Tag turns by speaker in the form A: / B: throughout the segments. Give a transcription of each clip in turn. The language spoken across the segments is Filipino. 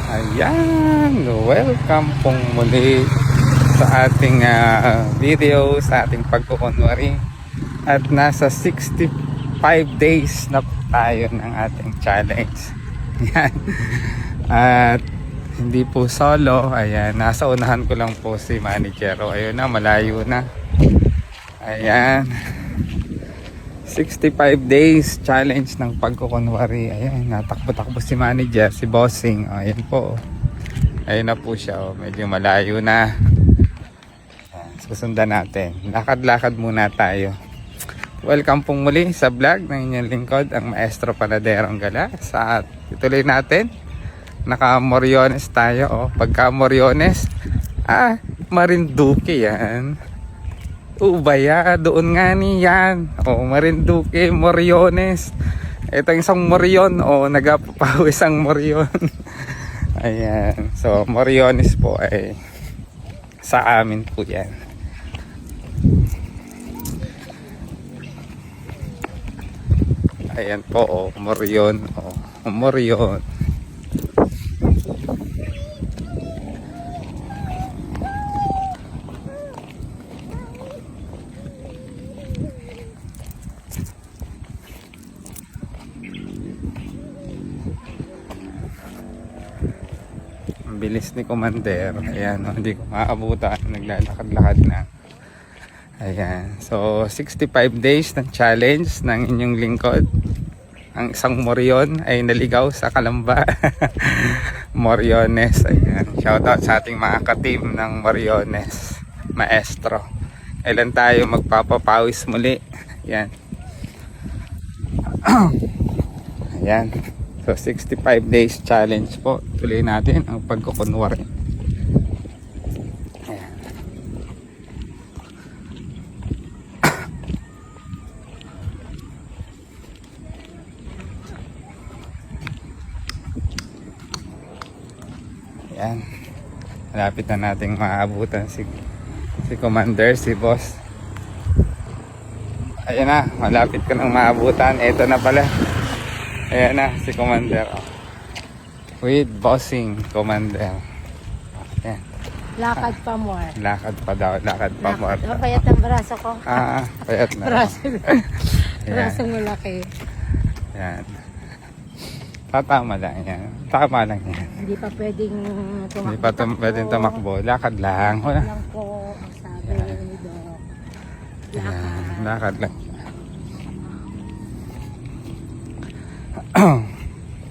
A: Ayan, welcome pong muli sa ating video, sa ating pagkukunwari. At nasa 65 days na po tayo ng ating challenge. Ayan. At hindi po solo. Ayan, nasa unahan ko lang po si Manijero. Ayun na, malayo na. Ayan, 65 days challenge ng pagkukunwari. Ayan, natakbo-takbo si manager, si bossing. Ayan po. Ayun na po siya. Medyo malayo na. Ayan, susundan natin. Lakad-lakad muna tayo. Welcome pong muli sa vlog ng inyong lingkod, ang Maestro Panaderong Gala. Sa ituloy natin, naka Moriones tayo. Pagka Moriones, Marinduque yan. Ubaya, doon nga niyan. Marinduque, Moriones. Ito isang Morion. Nagapapawis ang Morion. Ayan. So, Moriones po ay sa amin po yan. Ayan po, Morion. Morion. Bilis ni Commander. Ayan, hindi ko maabutan. Naglalakad-lakad na. Ayan. So, 65 days ng challenge ng inyong lingkod. Ang isang Morion ay naligaw sa Kalamba. Moriones. Ayan. Shoutout sa ating mga ka-team ng Moriones. Maestro. Kailan tayo magpapapawis muli? Ayan. Ayan. So 65 days challenge po. Tuloy natin ang pagkukunwari. Ayan. Ayan. Malapit na nating maabutan si Commander, si Boss. Ayan na, malapit ko nang maabutan. Ito na pala. Ayan na, si Commander. With bossing, Commander. Ayan.
B: Lakad pa more.
A: Lakad pa daw, lakad pa more.
B: Payat ang braso ko.
A: Payat na.
B: Brasong malaki.
A: Ayan. Tatama lang yan. Tama lang yan.
B: Hindi pa pwedeng tumakbo.
A: Hindi pa pwedeng tumakbo. Lakad lang.
B: Lakad lang po, ang sabi ni Doc.
A: Ayan. Lakad lang.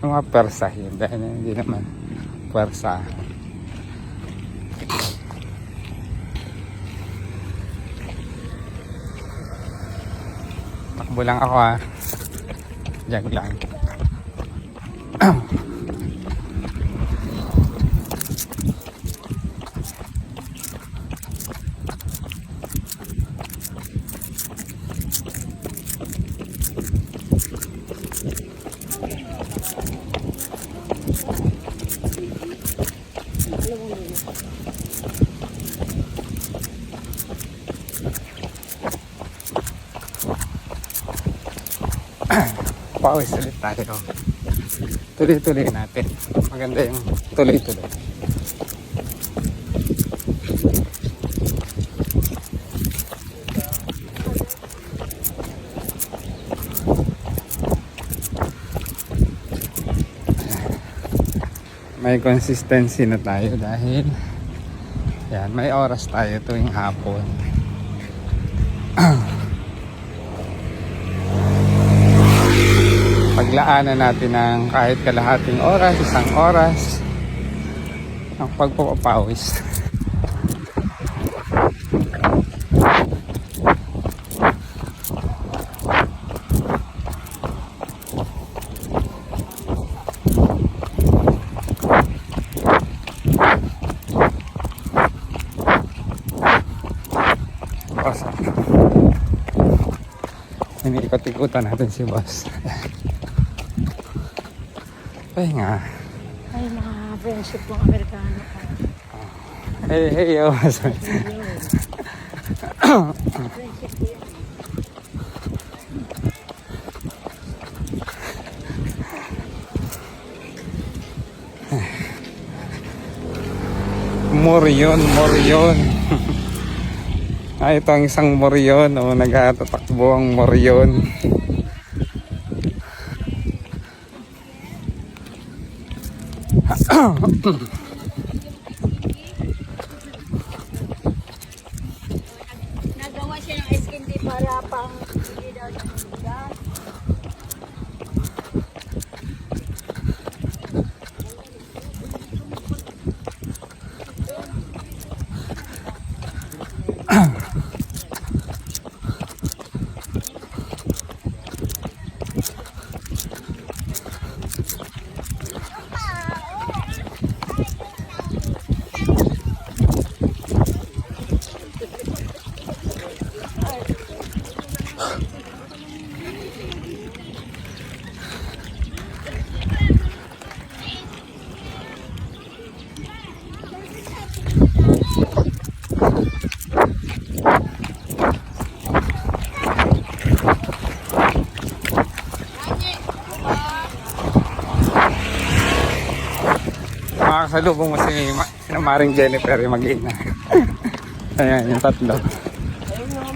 A: Mga persahin dahil hindi naman persa. Takbo lang ako Jag lang. Pawis ulit tayo. Tuloy-tuloy natin. Maganda yung tuloy-tuloy. May consistency na tayo dahil yan, may oras tayo tuwing hapon. Paglaanan natin ng kahit kalahating oras, isang oras ang pagpapawis. Iniikot-ikutan natin si boss. Ay nga.
B: Ay, mga friendship ng Amerikano.
A: Hey, yo. Morion, Morion. Ito ang isang Morion. Nagtatakbo ang Morion.
B: Nagawa siya ng ice candy para pang hindi daw niya mabigat.
A: Makakasalubong mo si Maring Jennifer yung mag-ina. Ayan, yung tatlo.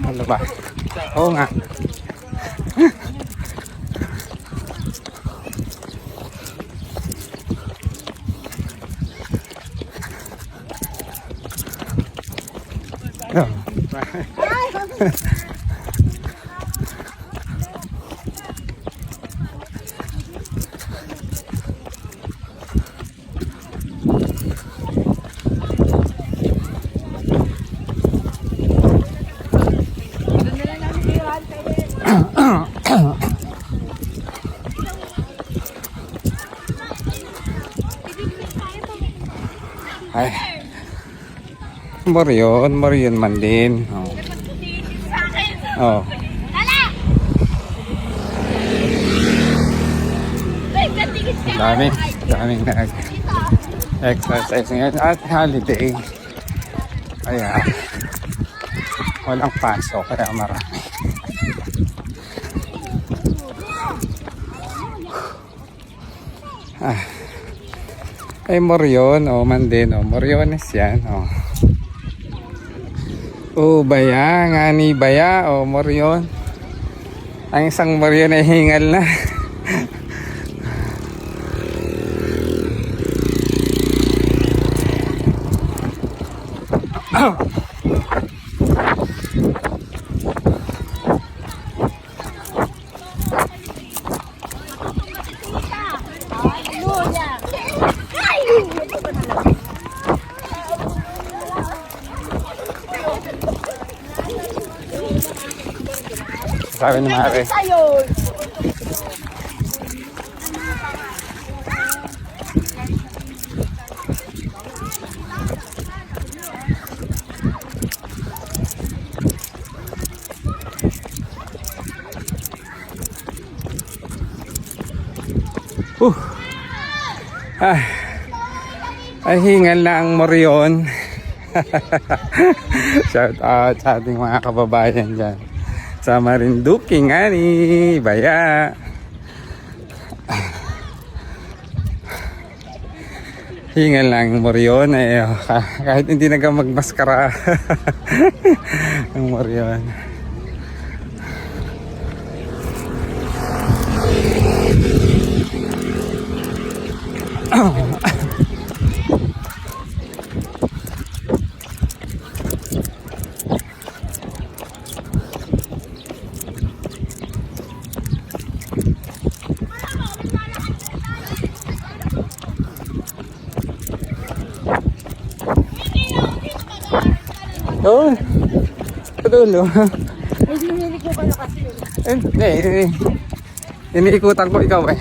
A: Ano ba? Oo nga. Ay. Morion, Morion man din. Oh. Daming exercise ngayon at holiday. Kaya walang pasok kaya marami. Ay Morion, man din, Moriones yan, Baya, nga ni Baya, Morion. Ang isang Morion ay hingal na. Sabi ni Mare. Ay hingal na ang Morion. Shout out sa ating mga kababayan dyan sa Marinduque nga ni Baya. Hingal lang Morion kahit hindi magmaskara. Ang Morion. Oh, padulo.
B: Ay, hinihilig mo pala kasi.
A: Hindi, iniikutan ko ikaw eh.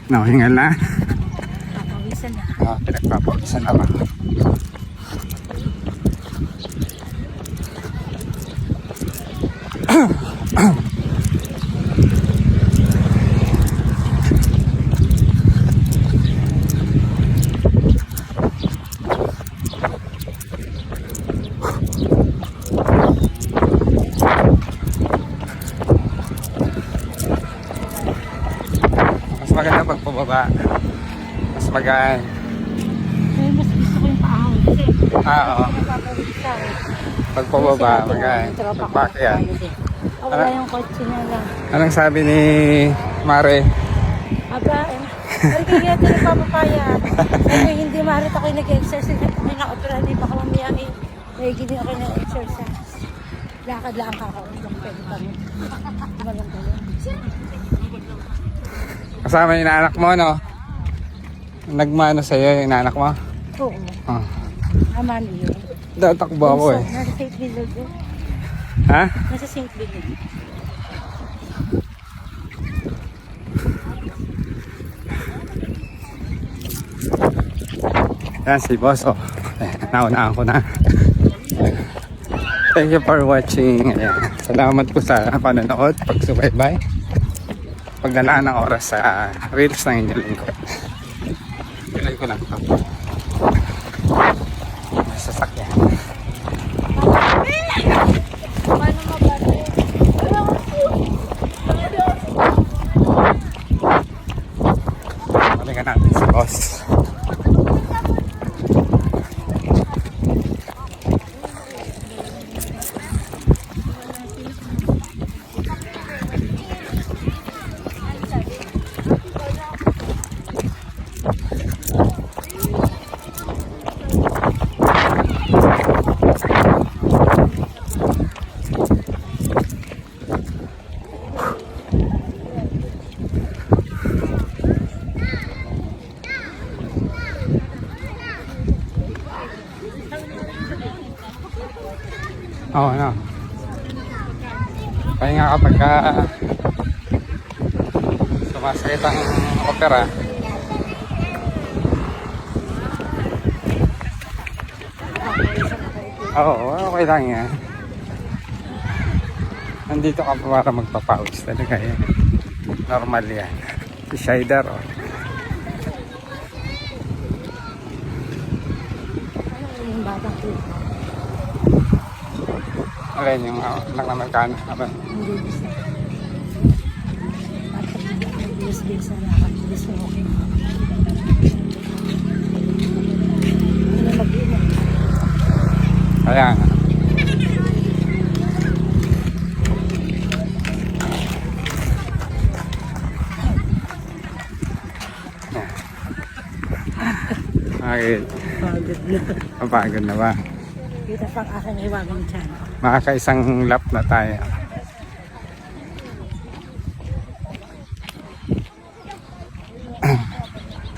A: No, hingal na.
B: Papawisan na.
A: Pinagpapawisan na ba? Mas maganda pag pababa. Mas magaan.
B: Ay, mas gusto ko yung paahon. Kasi,
A: Oo.
B: napapawid ka.
A: Pag pababa, magaan.
B: Tropa ko,
A: Pagpakyan.
B: tayo din. Wala yung kotse niya lang.
A: Anong sabi ni Mare?
B: Aba, kaya ito nagpapapayat. Sabi, hindi marit ako yung nag-exercise. Ako yung na-opera, di baka mamaya may gini ako yung nag-exercise. Lakad lang kakaunod lang pwede kami. Malang gano'n.
A: Kasama yung inanak mo, no? Nagmano sa'yo yung inanak mo?
B: Oo.
A: Oh.
B: Aman yun.
A: Tatakbo ako eh.
B: Nasa St. Bernard doon.
A: Ha?
B: Nasa St. Bernard.
A: Yan si boss, oh. Naunaan ko na. Thank you for watching. Ayan. Salamat po sa panonood, pagsubaybay, paglalaan ng oras sa reels ng inyong lingkod. Tuloy ko lang ito. May sasakyan.
B: Paano mabati?
A: Balikan natin si boss. Oo, ano. Pahinga kapag sumasakit ang opera. Oo, okay lang yan. Nandito ka pa para magpapawis talaga yan. Normal yan. Si Shider, oh.
B: Yung batang ko.
A: Alin yung anak na Amerikano. Aba.
B: Hindi gusto. At bilis-bilis na lakad. Bilis mo okay. Hindi mag-inom.
A: Kaya nga. Bakit?
B: Pagod na.
A: Mapagod na ba?
B: Kita pang aking iwagang tiyan.
A: Makakaisang lap na tayo.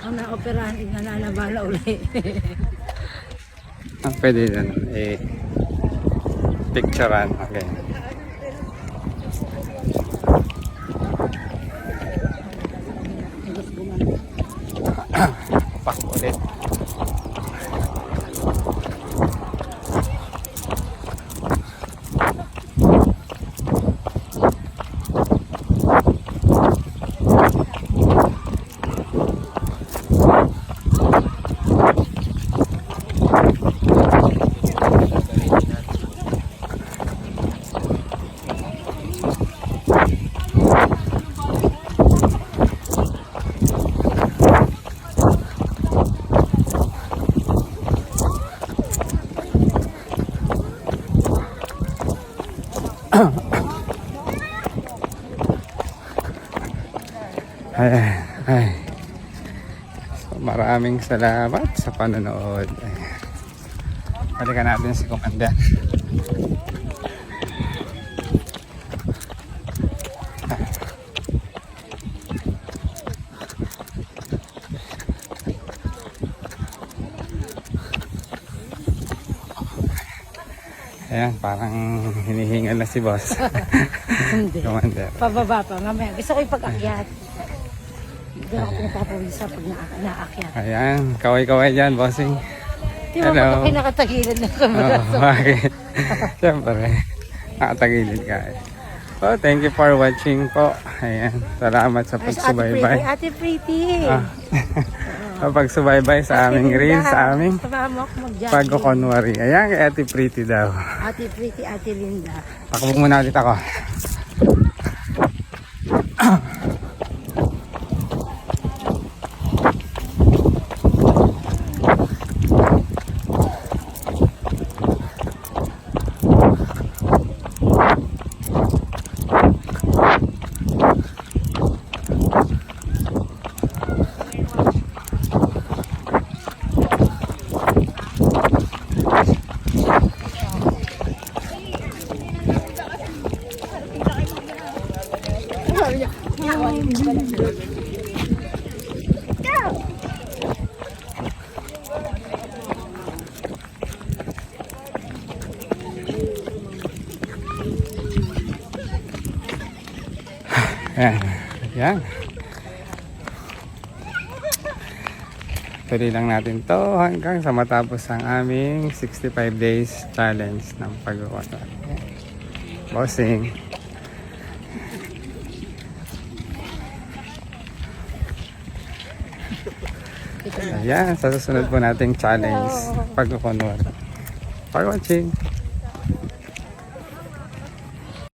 B: Ang na-operahan, nananabala uli.
A: Ang pwede dun, picturean. Okay. Pak ulit. Ay. So, maraming salamat sa panonood. Balikan natin si Commander. Ayan, parang hinihingal na si boss.
B: Hindi.
A: Commander.
B: Pababa pa. Mamaya. Gusto ko yung pag-akyat. Hindi ako pinapapawisa pag naakyat.
A: Ayan, kaway-kaway dyan, bossing.
B: Di ba
A: Hello.
B: pag nakatagilid na kamera?
A: Oh, bakit? Siyempre, nakatagilid ka. Oh, thank you for watching po. Ayan, salamat sa
B: Ay,
A: pagsubaybay.
B: Ate Pretty.
A: Ah, sa pagsubaybay sa aming reel, sa aming
B: Sumama ako mag-jogging.
A: pag-kunwari. Ayan, kay Ate Pretty daw.
B: Ate Pretty, Ate Linda.
A: Takbo muna ulit ako. Ayan. Ayan. Tuloy lang natin to hanggang sa matapos ang aming 65 days challenge ng pag-kunwari. Bossing. Ayan, sa susunod po nating challenge pag-kunwari. For watching.